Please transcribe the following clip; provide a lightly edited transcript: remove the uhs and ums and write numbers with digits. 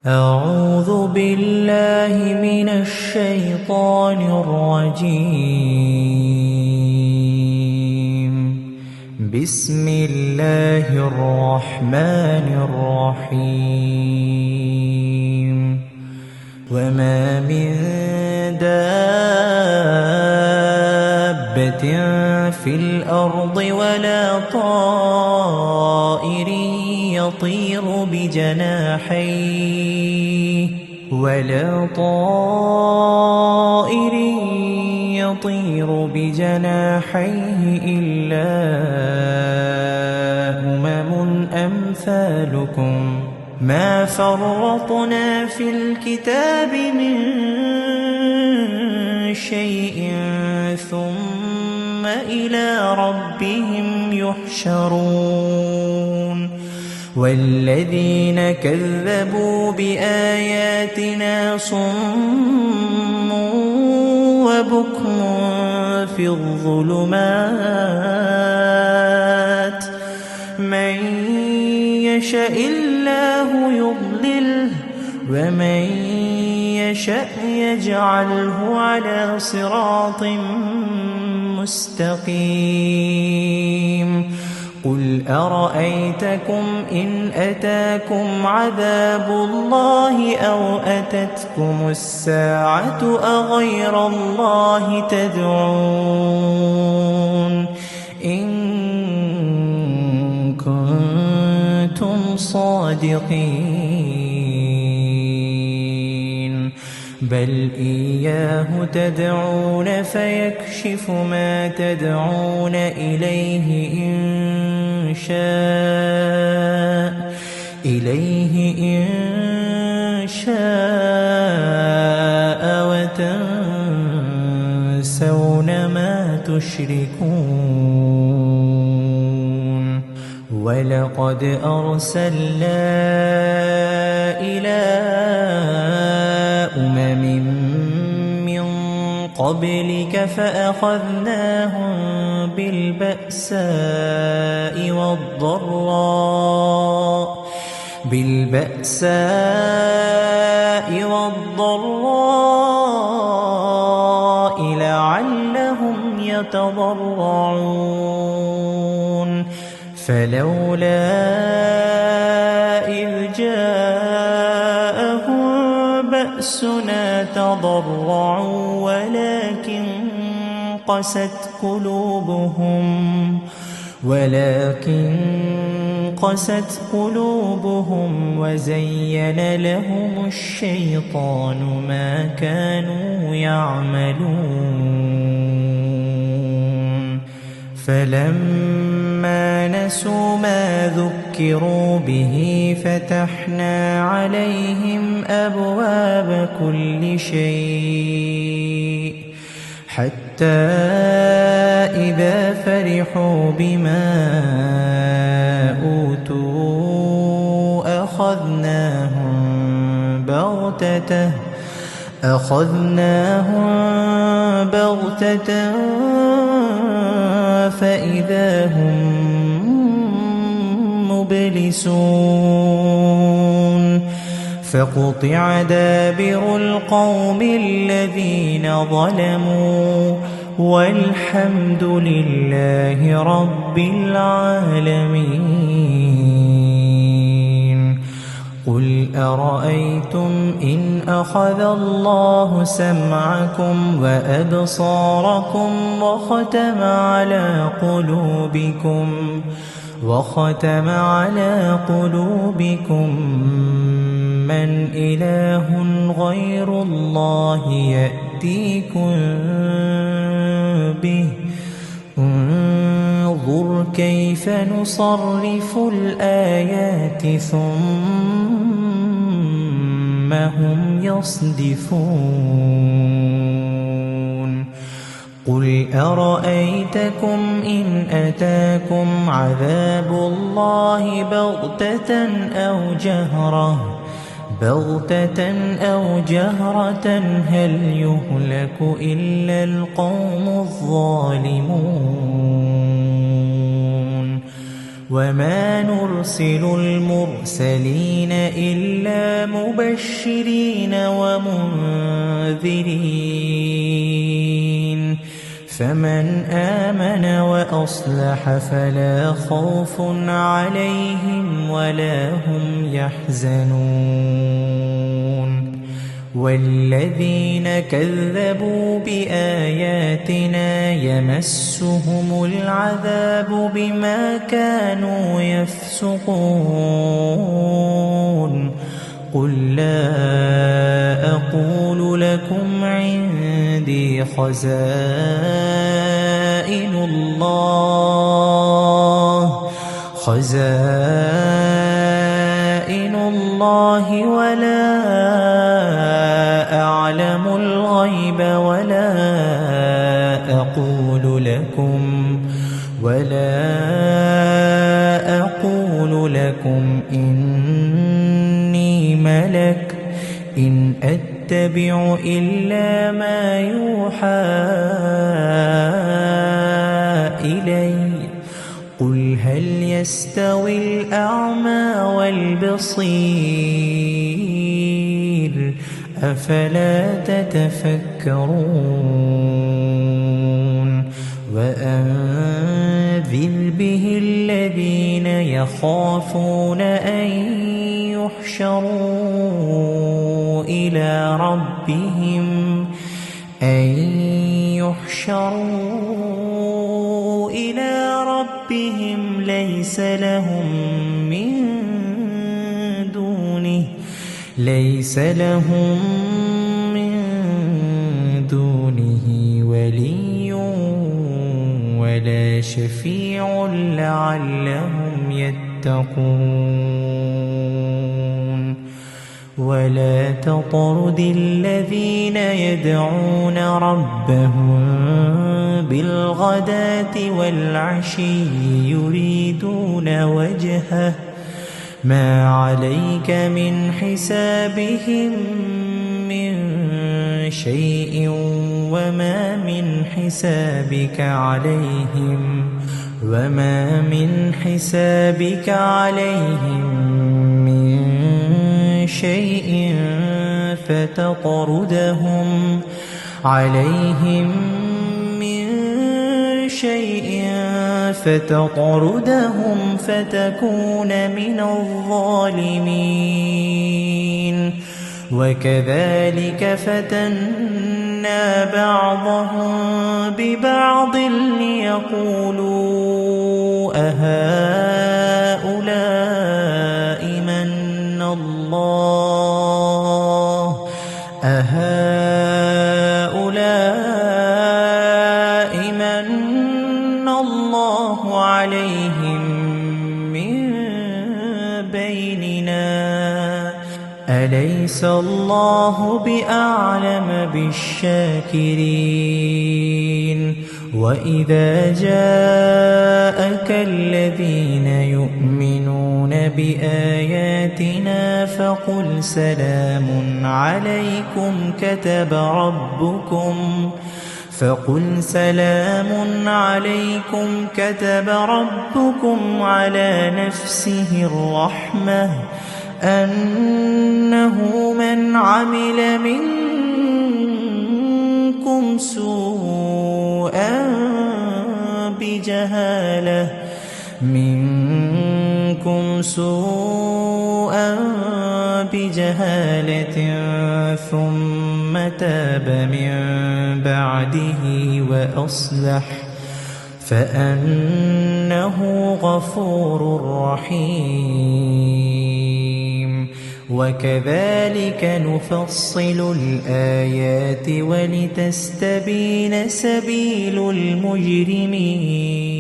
أعوذ بالله من الشيطان الرجيم. بسم الله الرحمن الرحيم. وما من دابة في الأرض ولا طائر يطير بجناحيه إلا أمثالكم ما فرطنا في الكتاب من شيء ثم إلى ربهم يحشرون. والذين كذبوا بآياتنا صم وبكم في الظلمات من يشاء الله يضلله ومن يشاء يجعله على صراط مستقيم. قل أرأيتكم إن أتاكم عذاب الله أو أتتكم الساعة أغير الله تدعون إن كنتم صادقين. بل إياه تدعون فيكشف ما تدعون إليه إن شاء وتنسون ما تشركون. ولقد أرسلنا إلى من قبلك فأخذناهم بالبأساء والضراء لعلهم يتضرعون. فلولا إذ جاءهم بأسنا تضرعوا ولكن قست قلوبهم وزين لهم الشيطان ما كانوا يعملون. فلما نسوا ما ذكروا به فتحنا عليهم أبواب كل شيء حتى إذا فرحوا بما أوتوا أخذناهم بغتة فإذا هم مبلسون. فقطع دابر القوم الذين ظلموا والحمد لله رب العالمين. قل أرأيتم إن أخذ الله سمعكم وأبصاركم وختم على قلوبكم من إله غير الله يأتيكم به. انظر كيف نصرف الآيات ثم هم يصدفون. قل أرأيتكم إن أتاكم عذاب الله بغتة أو جهرة هل يهلك إلا القوم الظالمون. وما نرسل المرسلين إلا مبشرين ومنذرين فمن آمن وأصلح فلا خوف عليهم ولا هم يحزنون والذين كذبوا بآياتنا يمسهم العذاب بما كانوا يفسقون قل لا أقول لكم عندي خزائن الله ولا أعلم الغيب ولا أقول لكم إني ملك إن أتبع إلا ما يوحى إلي قل هل يستوي الأعمى والبصير أفلا تتفكرون وأنذر به الذين يخافون أن يحشروا إلى ربهم ليس لهم من دونه ولي ولا شفيع لعلهم يتقون ولا تطرد الذين يدعون ربهم بالغداة والعشي يريدون وجهه ما عليك من حسابهم من شيء وما من حسابك عليهم من شيء فتطردهم فتكون من الظالمين وكذلك فتنا بعضهم ببعض ليقولوا أهؤلاء من الله عليهم من بيننا أليس الله بأعلم بالشاكرين وإذا جاءك الذين يؤمنون بآياتنا فقل سلام عليكم كتب ربكم على نفسه الرحمة أنه من عمل منكم سوءا بجهالة ثم تاب من بعده وأصلح فأنه غفور رحيم وكذلك نفصل الآيات ولتستبين سبيل المجرمين